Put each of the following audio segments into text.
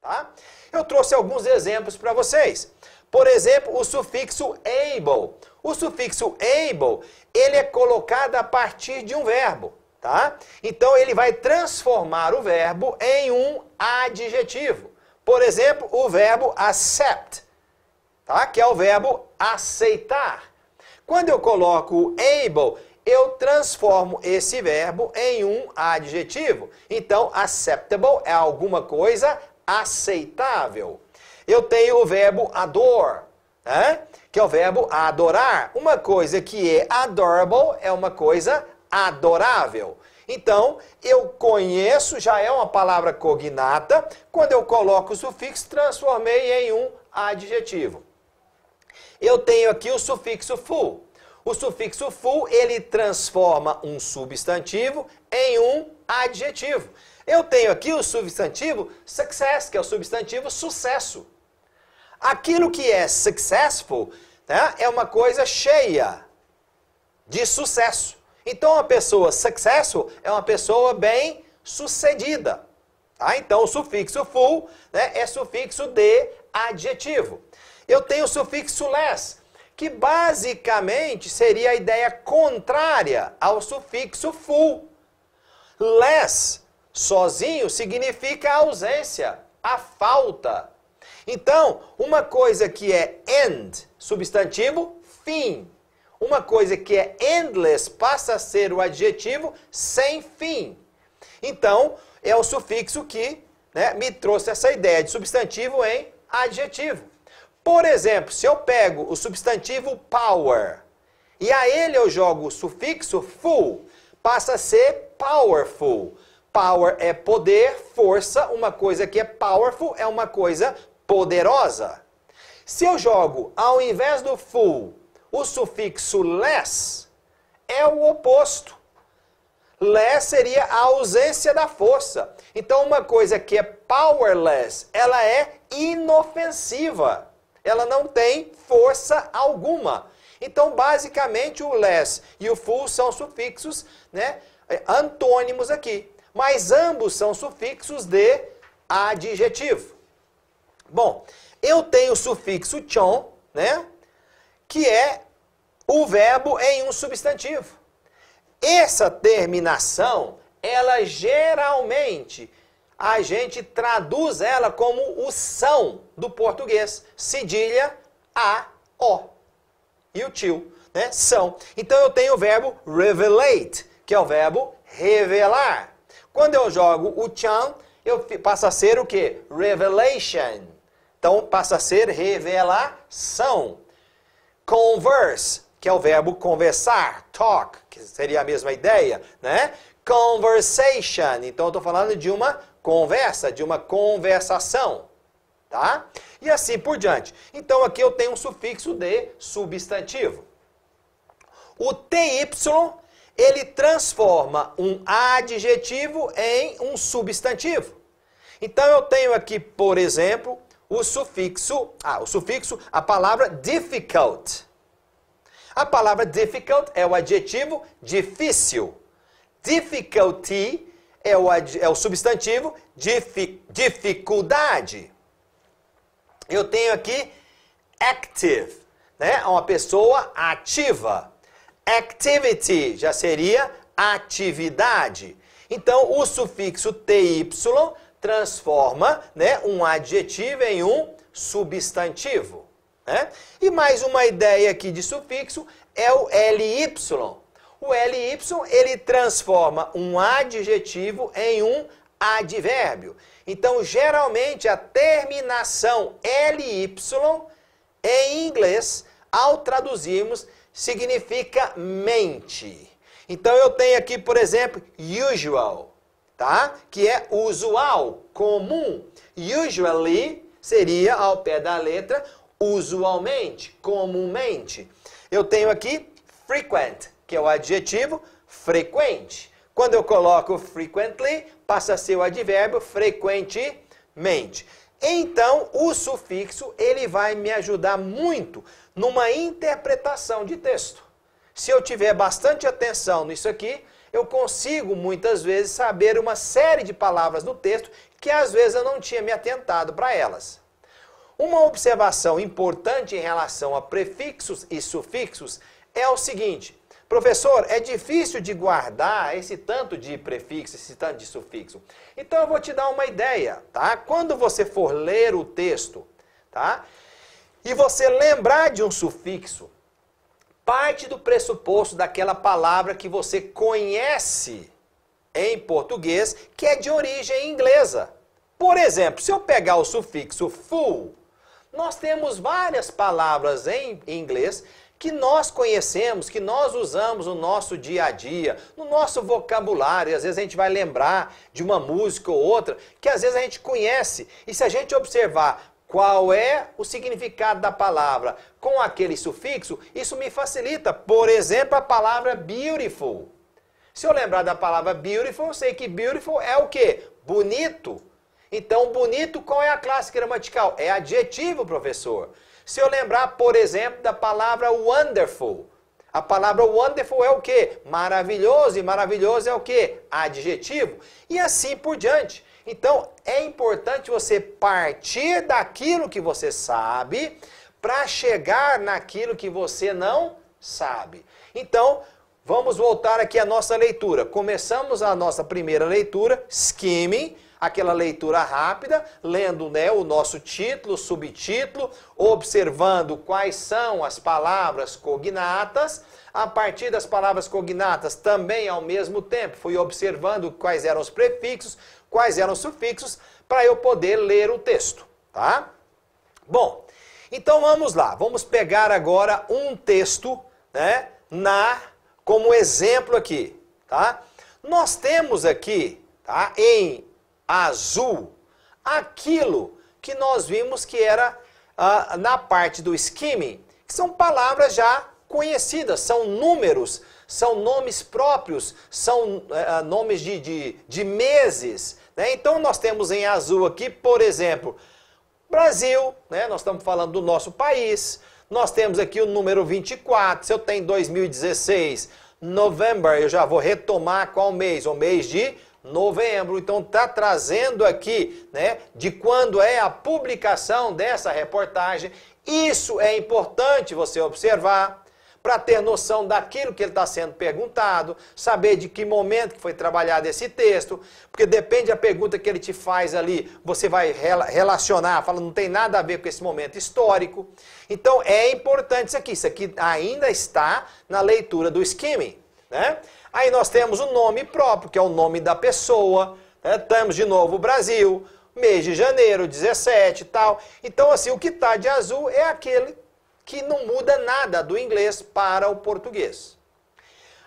tá? Eu trouxe alguns exemplos para vocês. Por exemplo, o sufixo able. O sufixo able, ele é colocado a partir de um verbo, tá? Então, ele vai transformar o verbo em um adjetivo. Por exemplo, o verbo accept, tá? Que é o verbo aceitar. Quando eu coloco able, eu transformo esse verbo em um adjetivo. Então, acceptable é alguma coisa aceitável. Eu tenho o verbo adore, né? Que é o verbo adorar. Uma coisa que é adorable é uma coisa adorável. Então, eu conheço, já é uma palavra cognata. Quando eu coloco o sufixo, transformei em um adjetivo. Eu tenho aqui o sufixo full. O sufixo full, ele transforma um substantivo em um adjetivo. Eu tenho aqui o substantivo success, que é o substantivo sucesso. Aquilo que é successful, né, é uma coisa cheia de sucesso. Então, uma pessoa successful é uma pessoa bem sucedida. Tá? Então, o sufixo full, né, é sufixo de adjetivo. Eu tenho o sufixo less, que basicamente seria a ideia contrária ao sufixo full. Less, sozinho, significa a ausência, a falta. Então, uma coisa que é end, substantivo, fim. Uma coisa que é endless passa a ser o adjetivo sem fim. Então, é o sufixo que, né, me trouxe essa ideia de substantivo em adjetivo. Por exemplo, se eu pego o substantivo power e a ele eu jogo o sufixo full, passa a ser powerful. Power é poder, força, uma coisa que é powerful é uma coisa poderosa. Se eu jogo, ao invés do full, o sufixo less, é o oposto. Less seria a ausência da força. Então, uma coisa que é powerless, ela é inofensiva. Ela não tem força alguma. Então, basicamente, o less e o full são sufixos, né, antônimos aqui. Mas ambos são sufixos de adjetivo. Bom, eu tenho o sufixo chon, né, que é o verbo em um substantivo. Essa terminação, ela geralmente, a gente traduz ela como o são do português. Cedilha, a, o. E o tio, né, são. Então eu tenho o verbo revelate, que é o verbo revelar. Quando eu jogo o chan, eu passo a ser o quê? Revelation. Então, passa a ser revelação. Converse, que é o verbo conversar. Talk, que seria a mesma ideia, né? Conversation. Então, eu estou falando de uma conversa, de uma conversação. Tá? E assim por diante. Então, aqui eu tenho um sufixo de substantivo. O TY, ele transforma um adjetivo em um substantivo. Então, eu tenho aqui, por exemplo, o sufixo, a palavra difficult. A palavra difficult é o adjetivo difícil. Difficulty é o substantivo dificuldade. Eu tenho aqui active, né? Uma pessoa ativa. Activity já seria atividade. Então, o sufixo TY transforma, né, um adjetivo em um substantivo. Né? E mais uma ideia aqui de sufixo é o LY. O LY, ele transforma um adjetivo em um advérbio. Então, geralmente, a terminação LY, em inglês, ao traduzirmos, significa mente. Então, eu tenho aqui, por exemplo, usual, tá? Que é usual, comum. Usually seria, ao pé da letra, usualmente, comumente. Eu tenho aqui frequent, que é o adjetivo frequente. Quando eu coloco frequently, passa a ser o advérbio frequentemente. Então, o sufixo, ele vai me ajudar muito numa interpretação de texto. Se eu tiver bastante atenção nisso aqui, eu consigo, muitas vezes, saber uma série de palavras no texto que às vezes eu não tinha me atentado para elas. Uma observação importante em relação a prefixos e sufixos é o seguinte: professor, é difícil de guardar esse tanto de prefixo, esse tanto de sufixo. Então eu vou te dar uma ideia, tá? Quando você for ler o texto, tá? E você lembrar de um sufixo, parte do pressuposto daquela palavra que você conhece em português, que é de origem inglesa. Por exemplo, se eu pegar o sufixo full, nós temos várias palavras em inglês que nós conhecemos, que nós usamos no nosso dia a dia, no nosso vocabulário. E às vezes a gente vai lembrar de uma música ou outra que às vezes a gente conhece. E se a gente observar qual é o significado da palavra com aquele sufixo, isso me facilita. Por exemplo, a palavra beautiful. Se eu lembrar da palavra beautiful, eu sei que beautiful é o quê? Bonito. Então, bonito, qual é a classe gramatical? É adjetivo, professor. Se eu lembrar, por exemplo, da palavra wonderful. A palavra wonderful é o quê? Maravilhoso. E maravilhoso é o quê? Adjetivo. E assim por diante. Então, é importante você partir daquilo que você sabe para chegar naquilo que você não sabe. Então, vamos voltar aqui à nossa leitura. Começamos a nossa primeira leitura, skimming, aquela leitura rápida, lendo, né, o nosso título, subtítulo, observando quais são as palavras cognatas. A partir das palavras cognatas, também ao mesmo tempo, fui observando quais eram os prefixos, quais eram os sufixos, para eu poder ler o texto, tá? Bom, então vamos lá. Vamos pegar agora um texto, né, como exemplo aqui, tá? Nós temos aqui, tá, em azul, aquilo que nós vimos que era na parte do skimming, que são palavras já conhecidas, são números, são nomes próprios, são nomes de meses, né? Então nós temos em azul aqui, por exemplo, Brasil, né? Nós estamos falando do nosso país. Nós temos aqui o número 24, se eu tenho 2016, November, eu já vou retomar qual mês? O mês de novembro. Então está trazendo aqui, né, de quando é a publicação dessa reportagem. Isso é importante você observar para ter noção daquilo que ele está sendo perguntado, saber de que momento que foi trabalhado esse texto, porque depende da pergunta que ele te faz ali, você vai relacionar, fala, não tem nada a ver com esse momento histórico. Então é importante isso aqui ainda está na leitura do skimming, né? Aí nós temos o nome próprio, que é o nome da pessoa, né? Temos de novo o Brasil, mês de janeiro, 17 e tal. Então assim, o que está de azul é aquele que não muda nada do inglês para o português.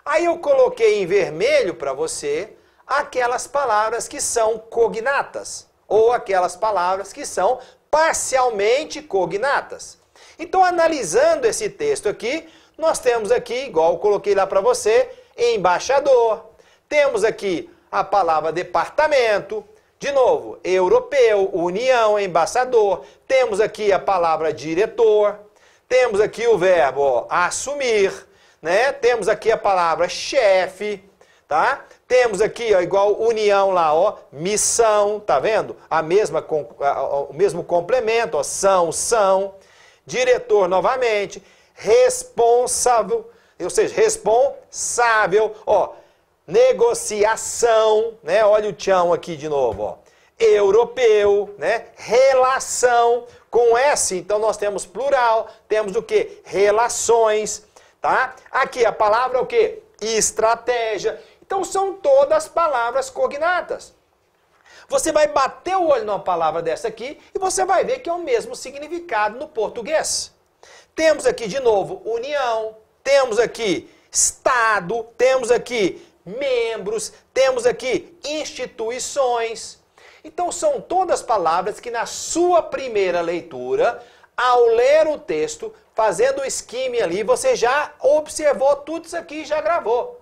Aí eu coloquei em vermelho para você aquelas palavras que são cognatas, ou aquelas palavras que são parcialmente cognatas. Então, analisando esse texto aqui, nós temos aqui, igual eu coloquei lá para você, embaixador. Temos aqui a palavra departamento. De novo, europeu, união, embaixador. Temos aqui a palavra diretor. Temos aqui o verbo, ó, assumir, né? Temos aqui a palavra chefe, tá? Temos aqui, ó, igual união lá, ó, missão, tá vendo? O mesmo complemento, ó, são. Diretor novamente, responsável, ou seja, responsável, ó, negociação, né? Olha o tchão aqui de novo, ó. Europeu, né? Relação, com S, então nós temos plural, temos o que? Relações, tá? Aqui a palavra é o que? Estratégia. Então são todas palavras cognatas. Você vai bater o olho numa palavra dessa aqui e você vai ver que é o mesmo significado no português. Temos aqui de novo união, temos aqui Estado, temos aqui membros, temos aqui instituições. Então são todas palavras que na sua primeira leitura, ao ler o texto, fazendo o skimming ali, você já observou tudo isso aqui e já gravou.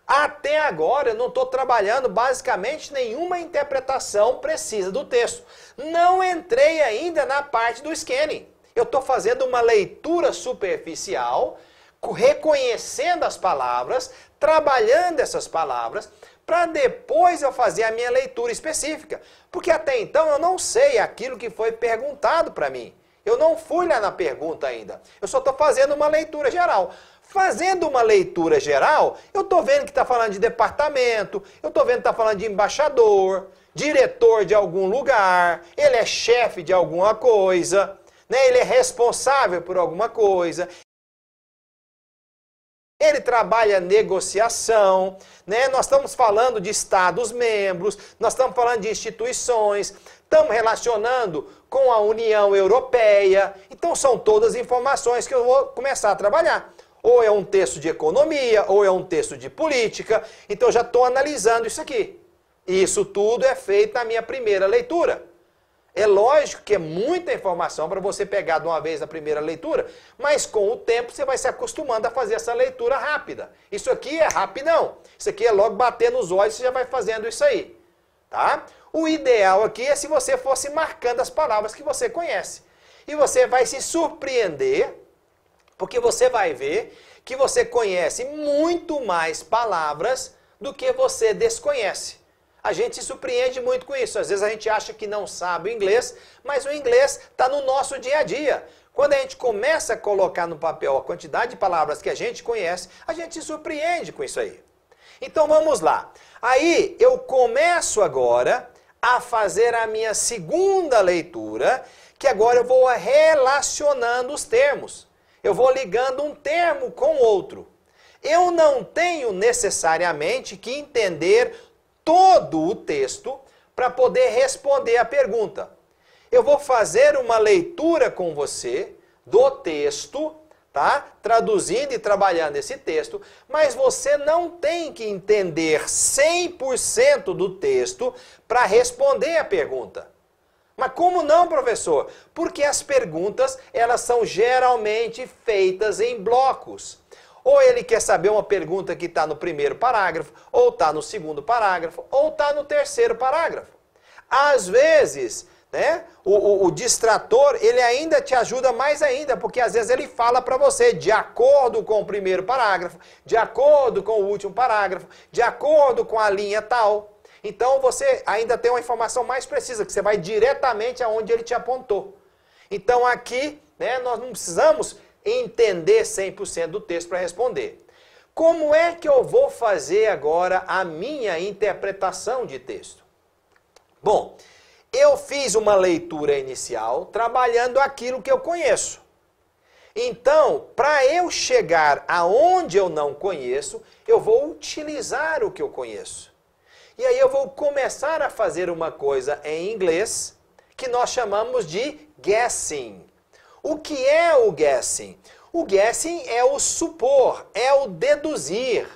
Até agora eu não estou trabalhando basicamente nenhuma interpretação precisa do texto. Não entrei ainda na parte do scanning. Eu estou fazendo uma leitura superficial, reconhecendo as palavras, trabalhando essas palavras, para depois eu fazer a minha leitura específica. Porque até então eu não sei aquilo que foi perguntado para mim. Eu não fui lá na pergunta ainda. Eu só estou fazendo uma leitura geral. Fazendo uma leitura geral, eu estou vendo que está falando de departamento, eu estou vendo que está falando de embaixador, diretor de algum lugar, ele é chefe de alguma coisa, né? Ele é responsável por alguma coisa. Ele trabalha negociação, né? Nós estamos falando de Estados-membros, nós estamos falando de instituições, estamos relacionando com a União Europeia. Então são todas informações que eu vou começar a trabalhar. Ou é um texto de economia, ou é um texto de política. Então eu já estou analisando isso aqui. E isso tudo é feito na minha primeira leitura. É lógico que é muita informação para você pegar de uma vez na primeira leitura, mas com o tempo você vai se acostumando a fazer essa leitura rápida. Isso aqui é rapidão. Isso aqui é logo bater nos olhos, você já vai fazendo isso aí. Tá? O ideal aqui é se você fosse marcando as palavras que você conhece. E você vai se surpreender, porque você vai ver que você conhece muito mais palavras do que você desconhece. A gente se surpreende muito com isso. Às vezes a gente acha que não sabe o inglês, mas o inglês está no nosso dia a dia. Quando a gente começa a colocar no papel a quantidade de palavras que a gente conhece, a gente se surpreende com isso aí. Então vamos lá. Aí eu começo agora a fazer a minha segunda leitura, que agora eu vou relacionando os termos. Eu vou ligando um termo com outro. Eu não tenho necessariamente que entender todo o texto para poder responder a pergunta. Eu vou fazer uma leitura com você do texto, tá? Traduzindo e trabalhando esse texto, mas você não tem que entender 100% do texto para responder a pergunta. Mas como não, professor? Porque as perguntas, elas são geralmente feitas em blocos. Ou ele quer saber uma pergunta que está no primeiro parágrafo, ou está no segundo parágrafo, ou está no terceiro parágrafo. Às vezes, né, o distrator, ele ainda te ajuda mais ainda, porque às vezes ele fala para você de acordo com o primeiro parágrafo, de acordo com o último parágrafo, de acordo com a linha tal. Então você ainda tem uma informação mais precisa, que você vai diretamente aonde ele te apontou. Então aqui, né, nós não precisamos entender 100% do texto para responder. Como é que eu vou fazer agora a minha interpretação de texto? Bom, eu fiz uma leitura inicial trabalhando aquilo que eu conheço. Então, para eu chegar aonde eu não conheço, eu vou utilizar o que eu conheço. E aí eu vou começar a fazer uma coisa em inglês que nós chamamos de guessing. O que é o guessing? O guessing é o supor, é o deduzir.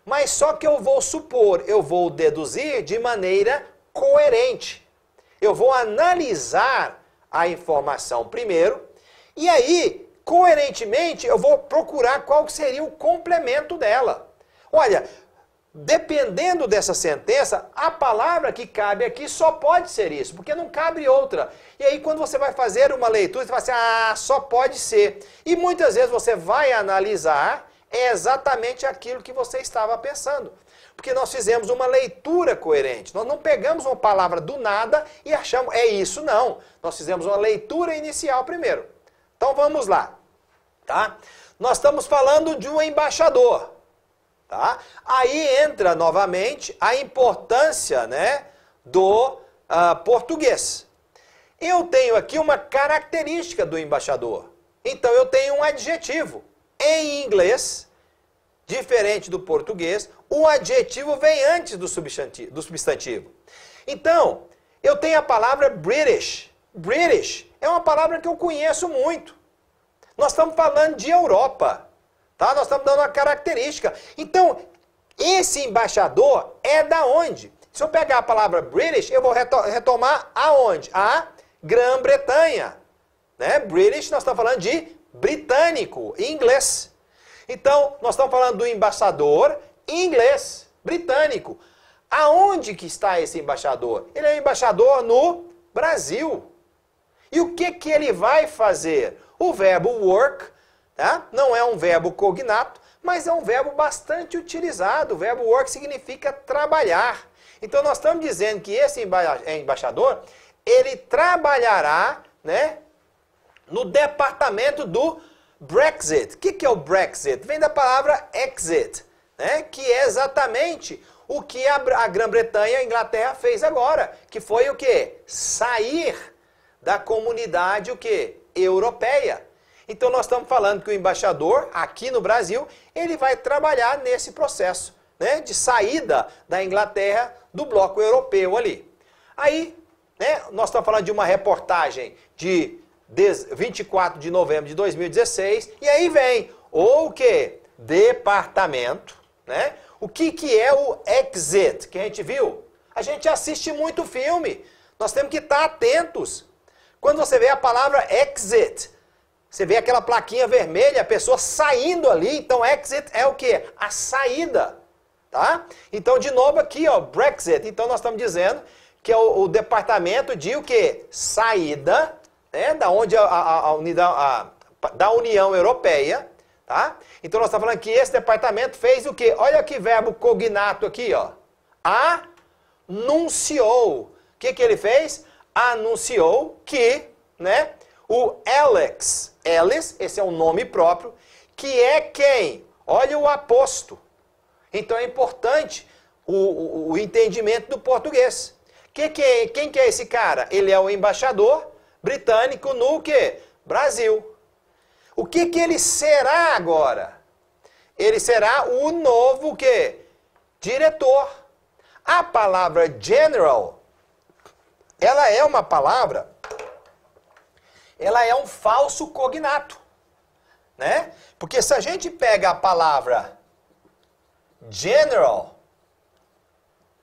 Mas só que eu vou supor, eu vou deduzir de maneira coerente. Eu vou analisar a informação primeiro e aí, coerentemente, eu vou procurar qual seria o complemento dela. Olha, dependendo dessa sentença, a palavra que cabe aqui só pode ser isso, porque não cabe outra. E aí quando você vai fazer uma leitura, você vai assim, só pode ser. E muitas vezes você vai analisar exatamente aquilo que você estava pensando. Porque nós fizemos uma leitura coerente. Nós não pegamos uma palavra do nada e achamos, é isso, não. Nós fizemos uma leitura inicial primeiro. Então vamos lá. Tá? Nós estamos falando de um embaixador. Tá? Aí entra novamente a importância, né, do português. Eu tenho aqui uma característica do embaixador. Então eu tenho um adjetivo. Em inglês, diferente do português, o adjetivo vem antes do substantivo. Então, eu tenho a palavra British. British é uma palavra que eu conheço muito. Nós estamos falando de Europa. Tá? Nós estamos dando uma característica. Então, esse embaixador é da onde? Se eu pegar a palavra British, eu vou retomar aonde? A Grã-Bretanha. Né? British, nós estamos falando de britânico, em inglês. Então, nós estamos falando do embaixador em inglês, britânico. Aonde que está esse embaixador? Ele é embaixador no Brasil. E o que que ele vai fazer? O verbo work, tá? Não é um verbo cognato, mas é um verbo bastante utilizado. O verbo work significa trabalhar. Então nós estamos dizendo que esse embaixador, ele trabalhará, né, no departamento do Brexit. O que é o Brexit? Vem da palavra exit, né, que é exatamente o que a Grã-Bretanha e a Inglaterra fez agora, que foi o quê? Sair da comunidade o quê? Europeia. Então nós estamos falando que o embaixador aqui no Brasil, ele vai trabalhar nesse processo, né, de saída da Inglaterra do bloco europeu ali. Aí, né, nós estamos falando de uma reportagem de 24 de novembro de 2016, e aí vem o quê? Departamento, né? O que é o exit, que a gente viu? A gente assiste muito filme, nós temos que estar atentos. Quando você vê a palavra exit, você vê aquela plaquinha vermelha, a pessoa saindo ali, então exit é o quê? A saída, tá? Então, de novo aqui, ó, Brexit, então nós estamos dizendo que é o departamento de o quê? Saída, né, da onde da União Europeia, tá? Então nós estamos falando que esse departamento fez o quê? Olha que verbo cognato aqui, ó. Anunciou. O que ele fez? Anunciou que, né, o Alex, esse é um nome próprio, que é quem? Olha o aposto. Então é importante o entendimento do português. Quem que é esse cara? Ele é o embaixador britânico no quê? Brasil. O que ele será agora? Ele será o novo quê? Diretor. A palavra general, ela é uma palavra, ela é um falso cognato, né? Porque se a gente pega a palavra general,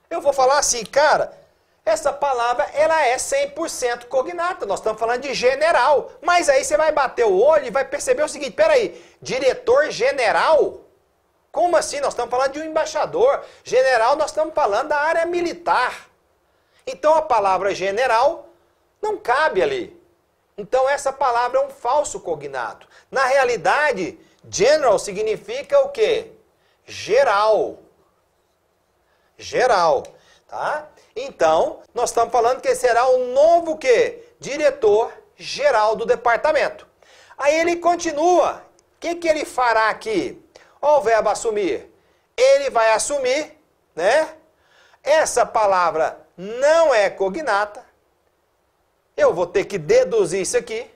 eu vou falar assim, cara, essa palavra, ela é 100% cognata. Nós estamos falando de general. Mas aí você vai bater o olho e vai perceber o seguinte, peraí, diretor general? Como assim? Nós estamos falando de um embaixador. General, nós estamos falando da área militar. Então a palavra general não cabe ali. Então essa palavra é um falso cognato. Na realidade, general significa o quê? Geral. Geral, tá? Então, nós estamos falando que será o novo quê? Diretor-geral do departamento. Aí ele continua. O que ele fará aqui? Olha o verbo assumir. Ele vai assumir, né? Essa palavra não é cognata. Eu vou ter que deduzir isso aqui,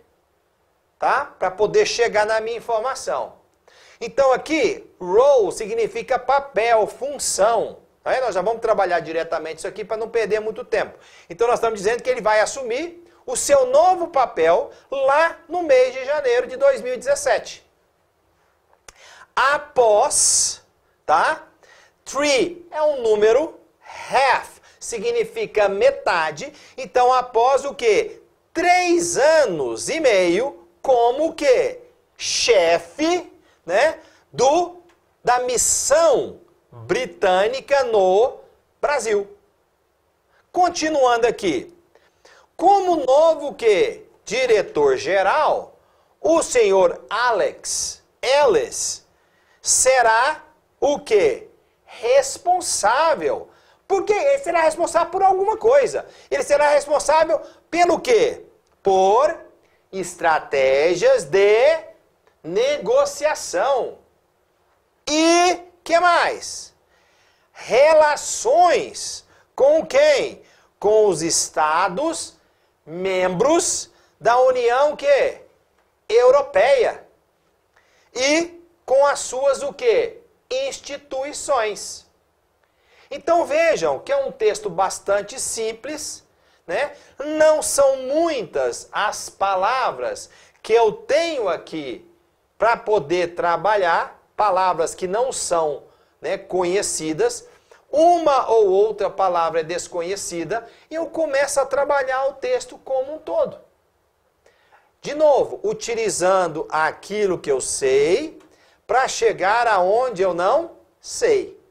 tá? Para poder chegar na minha informação. Então aqui, role significa papel, função. Aí nós já vamos trabalhar diretamente isso aqui para não perder muito tempo. Então nós estamos dizendo que ele vai assumir o seu novo papel lá no mês de janeiro de 2017. Após, tá? Three é um número, half significa metade. Então após o quê? 3 anos e meio como o quê? Chefe, né? Da missão britânica no Brasil. Continuando aqui. Como novo que diretor-geral, o senhor Ellis será o quê? Responsável. Porque ele será responsável por alguma coisa. Ele será responsável pelo quê? Por estratégias de negociação. E que mais? Relações com quem? Com os Estados membros da União que? Europeia. E com as suas o quê? Instituições. Então vejam que é um texto bastante simples, né? Não são muitas as palavras que eu tenho aqui para poder trabalhar, palavras que não são, né, conhecidas, uma ou outra palavra é desconhecida, e eu começo a trabalhar o texto como um todo. De novo, utilizando aquilo que eu sei, para chegar aonde eu não sei.